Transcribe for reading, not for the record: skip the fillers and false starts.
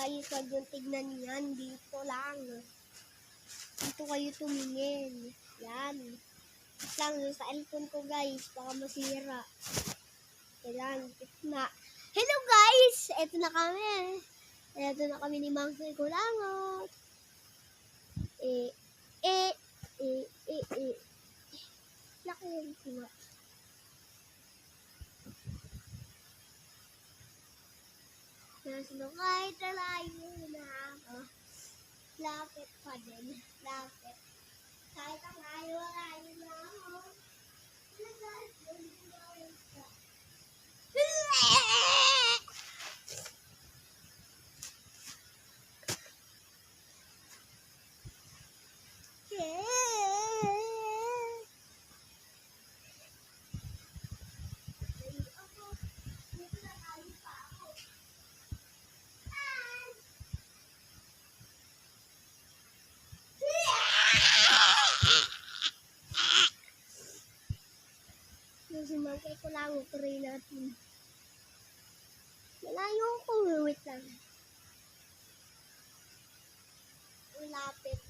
Guys, wag yung tignan yan. Dito lang. Dito kayo tumingin. Yan. Lang sa cellphone ko guys. Baka masira. Kailan. Na. Hello guys! Eto na kami. Eto na kami ni Mang Soy Kulangot. Laki yung sima. Nasunukay talayo na ako. Lapit pa din. Lapit. Kahit ang ayaw na ako. Sumangkay ko lang, try natin. Malayo ko, wait lang. Lapit.